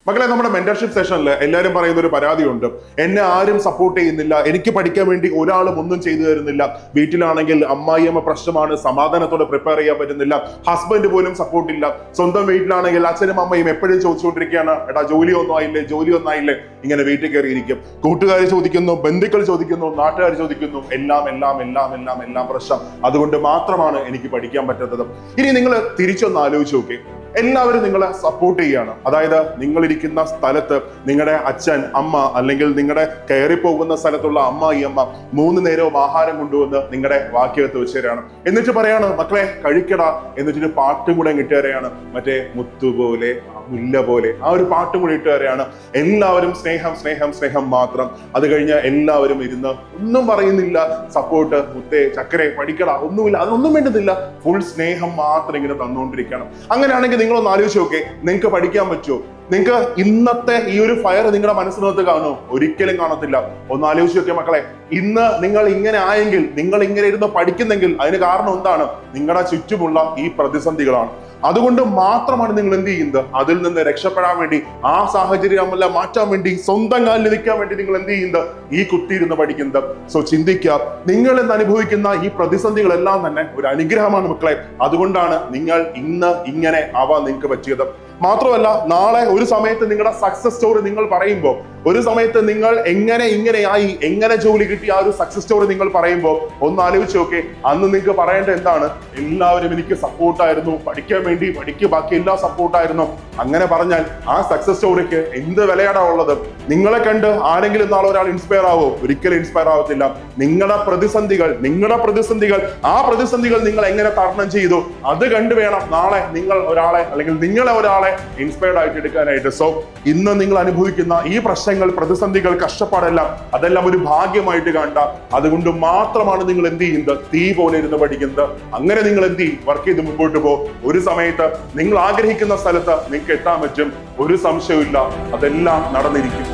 മക്കളെ, നമ്മുടെ മെന്റർഷിപ്പ് സെഷനിൽ എല്ലാവരും പറയുന്ന ഒരു പരാതിയുണ്ട്. എന്നെ ആരും സപ്പോർട്ട് ചെയ്യുന്നില്ല, എനിക്ക് പഠിക്കാൻ വേണ്ടി ഒരാളും ഒന്നും ചെയ്തു തരുന്നില്ല. വീട്ടിലാണെങ്കിൽ അമ്മായിയമ്മ പ്രശ്നമാണ്, സമാധാനത്തോടെ പ്രിപ്പയർ ചെയ്യാൻ പറ്റുന്നില്ല. ഹസ്ബൻഡ് പോലും സപ്പോർട്ടില്ല. സ്വന്തം വീട്ടിലാണെങ്കിൽ അച്ഛനും അമ്മയും എപ്പോഴും ചോദിച്ചുകൊണ്ടിരിക്കുകയാണ്, എടാ ജോലി ഒന്നും ആയില്ലേ. ഇങ്ങനെ വീട്ടിൽ കയറിയിരിക്കും. കൂട്ടുകാർ ചോദിക്കുന്നു, ബന്ധുക്കൾ ചോദിക്കുന്നു, നാട്ടുകാർ ചോദിക്കുന്നു, എല്ലാം പ്രശ്നം. അതുകൊണ്ട് മാത്രമാണ് എനിക്ക് പഠിക്കാൻ പറ്റാത്തത്. ഇനി നിങ്ങൾ തിരിച്ചൊന്ന് ആലോചിച്ച് നോക്കി. എല്ലാവരും നിങ്ങളെ സപ്പോർട്ട് ചെയ്യാണ്. അതായത് നിങ്ങൾ ഇരിക്കുന്ന സ്ഥലത്ത് നിങ്ങളുടെ അച്ഛൻ, അമ്മ, അല്ലെങ്കിൽ നിങ്ങളുടെ കയറിപ്പോകുന്ന സ്ഥലത്തുള്ള അമ്മായി അമ്മ 3 നേരവും ആഹാരം കൊണ്ടുവന്ന് നിങ്ങളുടെ വാക്കിയകത്ത് വെച്ചുതരാണ്. എന്നിട്ട് പറയാണ്, മക്കളെ കഴിക്കടാ, എന്നിട്ടൊരു പാട്ടും കൂടെ ഇട്ടുതരാണ്. മറ്റേ മുത്തുപോലെ മുല്ല പോലെ ആ ഒരു പാട്ടും കൂടി ഇട്ടുതരാണ്. എല്ലാവരും സ്നേഹം സ്നേഹം സ്നേഹം മാത്രം. അത് കഴിഞ്ഞ് എല്ലാവരും ഇരുന്ന് ഒന്നും പറയുന്നില്ല. സപ്പോർട്ട്, മുത്തേ, ചക്കരെ, പഠിക്കടാ, ഒന്നുമില്ല, അതൊന്നും വേണ്ടുന്നില്ല. ഫുൾ സ്നേഹം മാത്രം ഇങ്ങനെ തന്നുകൊണ്ടിരിക്കണം. അങ്ങനെയാണെങ്കിൽ നിങ്ങളൊന്ന് ആലോചിച്ച് നോക്കേ, നിങ്ങൾക്ക് പഠിക്കാൻ പറ്റുമോ? നിങ്ങൾക്ക് ഇന്നത്തെ ഈ ഒരു ഫയർ നിങ്ങളുടെ മനസ്സിനകത്ത് കാണുമോ? ഒരിക്കലും കാണത്തില്ല. ഒന്ന് ആലോചിച്ച് നോക്കിയ മക്കളെ, ഇന്ന് നിങ്ങൾ ഇങ്ങനെ ആയെങ്കിൽ, നിങ്ങൾ ഇങ്ങനെ ഇരുന്ന് പഠിക്കുന്നെങ്കിൽ അതിന് കാരണം എന്താണ്? നിങ്ങളുടെ ചുറ്റുമുള്ള ഈ പ്രതിസന്ധികളാണ്. അതുകൊണ്ട് മാത്രമാണ് നിങ്ങൾ എന്ത് ചെയ്യുന്നത്? അതിൽ നിന്ന് രക്ഷപ്പെടാൻ വേണ്ടി, ആ സാഹചര്യമെല്ലാം മാറ്റാൻ വേണ്ടി, സ്വന്തം കാലിൽ നിൽക്കാൻ വേണ്ടി നിങ്ങൾ എന്ത് ചെയ്യുന്നത്? ഈ കുത്തിയിരുന്ന് പഠിക്കുന്നത്. സോ ചിന്തിക്കുക, നിങ്ങൾ എന്ന് അനുഭവിക്കുന്ന ഈ പ്രതിസന്ധികളെല്ലാം തന്നെ ഒരു അനുഗ്രഹമാണ് മക്കളെ. അതുകൊണ്ടാണ് നിങ്ങൾ ഇന്ന് ഇങ്ങനെ ആവാൻ നിങ്ങൾക്ക് പറ്റിയത്. മാത്രമല്ല, നാളെ ഒരു സമയത്ത് നിങ്ങളുടെ സക്സസ് സ്റ്റോറി നിങ്ങൾ പറയുമ്പോൾ, ഒരു സമയത്ത് നിങ്ങൾ ഇങ്ങനെയായി, എങ്ങനെ ജോലി കിട്ടി, ആ ഒരു സക്സസ് സ്റ്റോറി നിങ്ങൾ പറയുമ്പോൾ ഒന്ന് ആലോചിച്ച് നോക്കെ, അന്ന് നിങ്ങൾക്ക് പറയേണ്ടത് എന്താണ്? എല്ലാവരും എനിക്ക് സപ്പോർട്ടായിരുന്നു, പഠിക്കാൻ വേണ്ടി ബാക്കി എല്ലാം സപ്പോർട്ടായിരുന്നു. അങ്ങനെ പറഞ്ഞാൽ ആ സക്സസ് സ്റ്റോറിക്ക് എന്ത് വിലയാടാ ഉള്ളത്? നിങ്ങളെ കണ്ട് ആരെങ്കിലും നാളെ ഒരാൾ ഇൻസ്പയർ ആവോ? ഒരിക്കലും ഇൻസ്പയർ ആവത്തില്ല. നിങ്ങളുടെ പ്രതിസന്ധികൾ ആ പ്രതിസന്ധികൾ നിങ്ങൾ എങ്ങനെ തരണം ചെയ്തു, അത് കണ്ടു വേണം നാളെ നിങ്ങൾ ഒരാളെ, അല്ലെങ്കിൽ നിങ്ങളെ ഒരാളെ ഇൻസ്പയർഡ് ആയിട്ട് എടുക്കാനായിട്ട്. സോ ഇന്ന് നിങ്ങൾ അനുഭവിക്കുന്ന ഈ പ്രശ്നങ്ങൾ, പ്രതിസന്ധികൾ, കഷ്ടപ്പാടെല്ലാം അതെല്ലാം ഒരു ഭാഗ്യമായിട്ട് കണ്ട. അതുകൊണ്ട് മാത്രമാണ് നിങ്ങൾ എന്ത് ചെയ്യുന്നത്? തീ പോലെ ഇരുന്ന് പഠിക്കുന്നത്. അങ്ങനെ നിങ്ങൾ എന്ത് ചെയ്യും? വർക്ക് ചെയ്ത് മുമ്പോട്ട് പോകും. ഒരു സമയത്ത് നിങ്ങൾ ആഗ്രഹിക്കുന്ന സ്ഥലത്ത് നിങ്ങൾക്ക് എത്താൻ പറ്റും. ഒരു സംശയമില്ല, അതെല്ലാം നടന്നിരിക്കും.